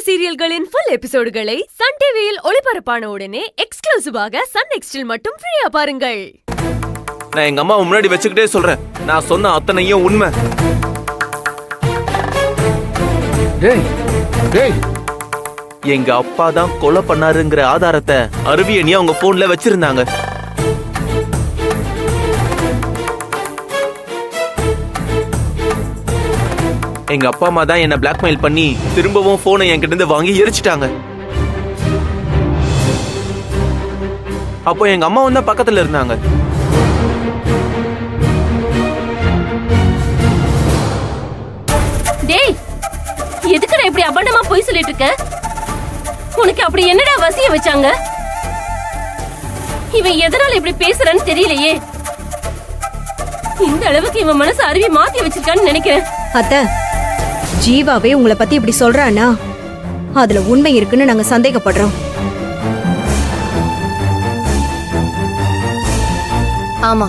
சீரியல்களின் full எபிசோடுகளை Sun டிவியில் ஒளிபரப்பான உடனே எக்ஸ்க்ளூசிவாக சன் நெக்ஸ்டில் மட்டும் ஃப்ரீயா பாருங்கள். நான் எங்க அம்மா முன்னாடி வச்சுக்கிட்டே சொல்றேன், நான் சொன்ன அத்தனையும் உண்மை. எங்க அப்பா தான் கொலை பண்ணாருங்கிற ஆதாரத்தை அருவியணி அவங்க போன்ல வச்சிருந்தாங்க. எங்க அப்பா அம்மா தான் என்ன பிளாக்மெயில் பண்ணி திரும்பவும் போனை என்கிட்ட இருந்து வாங்கி எரிச்சிட்டாங்க. அப்போ எங்க அம்மா வந்து பக்கத்துல இருந்தாங்க. டேய், எதுக்குடா இப்படி அபண்டமா போய் சொல்லிட்டு இருக்க? உனக்கு அப்படி என்னடா வசிய வச்சாங்க? இவன் எதனால இப்படி பேசுறான்னு தெரியலையே. இந்த அளவுக்கு இவன் மனசு அருவி மாத்தி வச்சிருக்கான்னு நினைக்கிறேன். அத்தை, ஜீவாவே உங்களை பத்தி இப்படி சொல்றானா அதுல உண்மை இருக்குன்னு நாங்க சந்தேகப்படுறோம். ஆமா,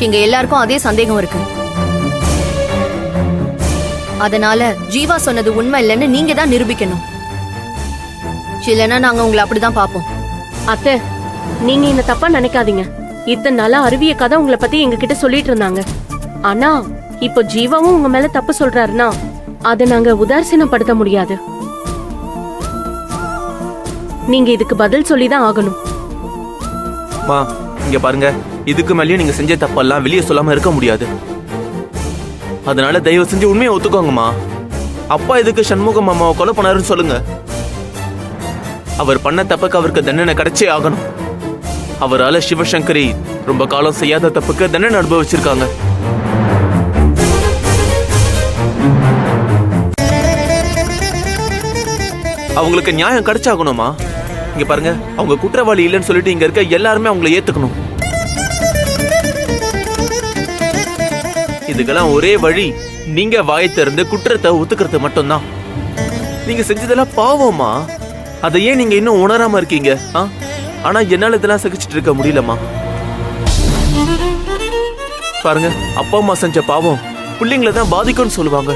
எங்க எல்லாருக்கும் அதே சந்தேகம் இருக்கு. அதனால ஜீவா சொன்னது உண்மை இல்லைன்னு நீங்க தான் நிரூபிக்கணும். இல்லைன்னா நாங்க உங்களை அப்படிதான் பாப்போம். அத்தை, நீங்க என்ன தப்பா நினைக்காதீங்க. இத்தனை நாளா அருவிய கதை உங்களை பத்தி எங்க கிட்ட சொல்லிட்டு இருந்தாங்க. ஆனா இப்போ ஜீவாவும் உங்க மேல தப்பு சொல்றாருன்னா அதை நாங்க உதாசீனப்படுத்த முடியாது. நீங்க இதுக்கு பதில் சொல்லிதான் ஆகணும். மா, இங்க பாருங்க, இதுக்கு மேலேயும் நீங்க செஞ்ச தப்பெல்லாம் வெளியே சொல்லாம இருக்க முடியாது. அதனால தயவு செஞ்சு உண்மையை ஒத்துக்கோங்கம்மா. அப்பா இதுக்கு சண்முகம் அம்மாவை கொலை பண்ணாருன்னு சொல்லுங்க. அவர் பண்ண தப்புக்கு அவருக்கு தண்டனை கிடைச்சே ஆகணும். அவரால சிவசங்கரி ரொம்ப காலம் செய்யாத தப்புக்கு தண்டனை அனுபவிச்சிருக்காங்க. அவங்களுக்கு நியாயம் கிடைச்சாகணுமா? இங்க பாருங்க, அவங்க குற்றவாளி இல்லைன்னு சொல்லிட்டு இங்க இருக்க எல்லாருமே அவங்களை ஏத்துக்கணும். இதுக்கெல்லாம் ஒரே வழி, நீங்க வாயை திறந்து குற்றத்தை ஒத்துக்கிறது மட்டும்தான். நீங்க செஞ்சதெல்லாம் பாவமா? அதை ஏன் நீங்க இன்னும் உணராம இருக்கீங்க? ஆனா என்னால இதெல்லாம் சகிச்சுட்டு இருக்க முடியலமா. பாருங்க, அப்பா அம்மா செஞ்ச பாவம் பிள்ளைங்களை தான் பாதிக்கும்னு சொல்லுவாங்க.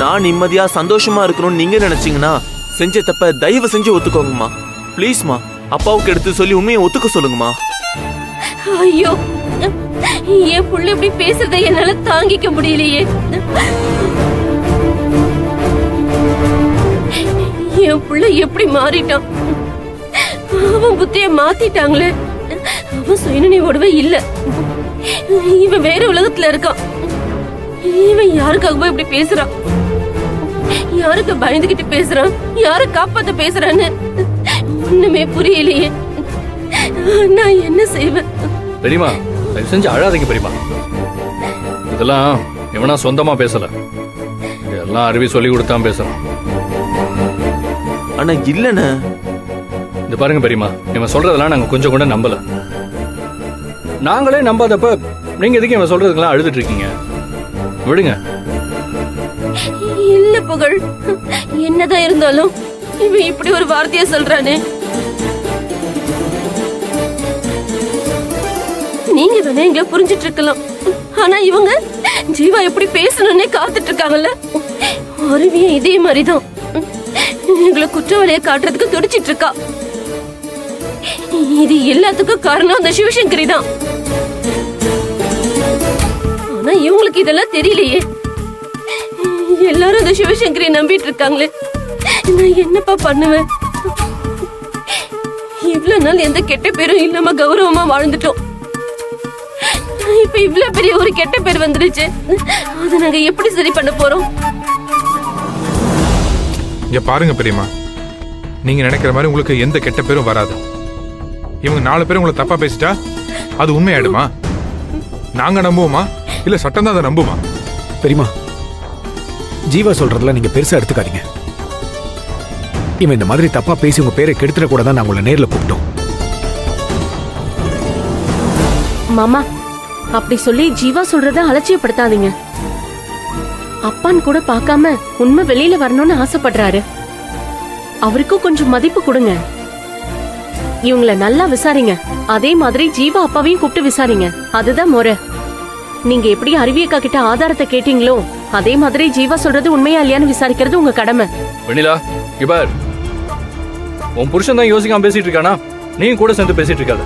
நான் நிம்மதியா சந்தோஷமா இருக்கணும்னு நீங்க நினைச்சீங்கன்னா செஞ்ச தப்ப தயவு செஞ்சு ஒத்துக்கோங்கம்மா. பிளீஸ்மா, அப்பாவுக்கு எடுத்து சொல்லி உண்மையை ஒத்துக்க சொல்லுங்கம்மா. ஐயோ, என் புள்ள இப்படி பேசுறதை என்னால தாங்கிக்க முடியலையே. என் புள்ள எப்படி மாறிட்டான்? அவன் புத்திய மாத்திட்டாங்களே. அவன் சுயநினைவோடவே இல்ல. இவன் வேற உலகத்துல இருக்கான். இவன் யாருக்காகவோ இப்படி பேசுறான்? யாருக்கு பயந்துகிட்டு பேசுறான்? யார காப்பாத்த பேசுறான்னு ஒண்ணுமே புரியலையே. நான் என்ன செய்வேன்? பெரியமா, தயவு செஞ்சு அழாதீங்க பெரியமா. இதெல்லாம் இவனா சொந்தமா பேசல, எல்லாம் அருவி சொல்லி கொடுத்தான் பேசுறான். ஆனா இல்லன்னு இந்த பாருங்க பெரியமா, இவன் சொல்றதெல்லாம் நாங்க கொஞ்சம் கூட நம்பல. நாங்களே நம்பாதப்ப நீங்க எதுக்கு இவன் சொல்றதுக்கெல்லாம் அழுதுட்டு இருக்கீங்க? விடுங்க. இல்ல புகழ், என்னதான் இருந்தாலும் இவன் இப்படி ஒரு வார்த்தைய சொல்றானே. நீங்க தானே இங்க புரிஞ்சிட்டு இருக்கலாம். ஆனா இவங்க ஜீவா எப்படி பேசணும்னே காத்துட்டு இருக்காங்கல்ல. அருவியும் இதே மாதிரிதான் எங்களை குற்றவாளியை காட்டுறதுக்கு துடிச்சிட்டு இருக்கா. இது எல்லாத்துக்கும் காரணம் அந்த சிவசங்கரி தான். ஆனா இவங்களுக்கு இதெல்லாம் தெரியலையே. எல்லாரும் அந்த சிவசங்கரியை நம்பிட்டு இருக்காங்களே. நான் என்னப்பா பண்ணுவேன்? இவ்வளவு நாள் எந்த கெட்ட பேரும் இல்லாம கௌரவமா வாழ்ந்துட்டோம். இப்ப இவ்வளவு பெரிய ஒரு கெட்ட பேர் வந்துடுச்சு. அதை நாங்க எப்படி சரி பண்ண போறோம்? இங்க பாருங்க பெரியம்மா, நீங்க நினைக்கிற மாதிரி உங்களுக்கு எந்த கெட்ட பேரும் வராது. இவங்க 4 பேரும் உங்களை தப்பா பேசிட்டா அது உண்மையாயிடுமா? நாங்க நம்புவோமா இல்ல சட்டம் தான் அதை நம்புமா? பெரியம்மா, ஜீவா சொல்றதுல நீங்க பெருசா எடுத்துக்காதீங்க. இவன் இந்த மாதிரி தப்பா பேசி உங்க பேரை கெடுத்துட கூட தான் நான் உங்களை நேர்ல கூப்பிட்டோம். மாமா, அப்படி சொல்லி ஜீவா சொல்றத அலட்சியப்படுத்தாதீங்க. அப்பான்னு கூட பார்க்காம உண்மை வெளியில வரணும்னு ஆசைப்படுறாரு. அவருக்கும் கொஞ்சம் மதிப்பு கொடுங்க. இவங்கள நல்லா விசாரிங்க. அதே மாதிரி ஜீவா அப்பாவையும் கூப்பிட்டு விசாரிங்க. அதுதான் முறை. நீங்க எப்படி அருவியக்கா கிட்ட ஆதாரத்தை கேட்டீங்களோ அதே மாதிரி ஜீவா சொல்றது உண்மையா இல்லையான்னு விசாரிக்கிறது உங்க கடமை. வெண்ணிலா, இவர் உன் புருஷன் தான் யோசிக்காம பேசிட்டு இருக்கானா நீயும் கூட சேர்ந்து பேசிட்டு இருக்காத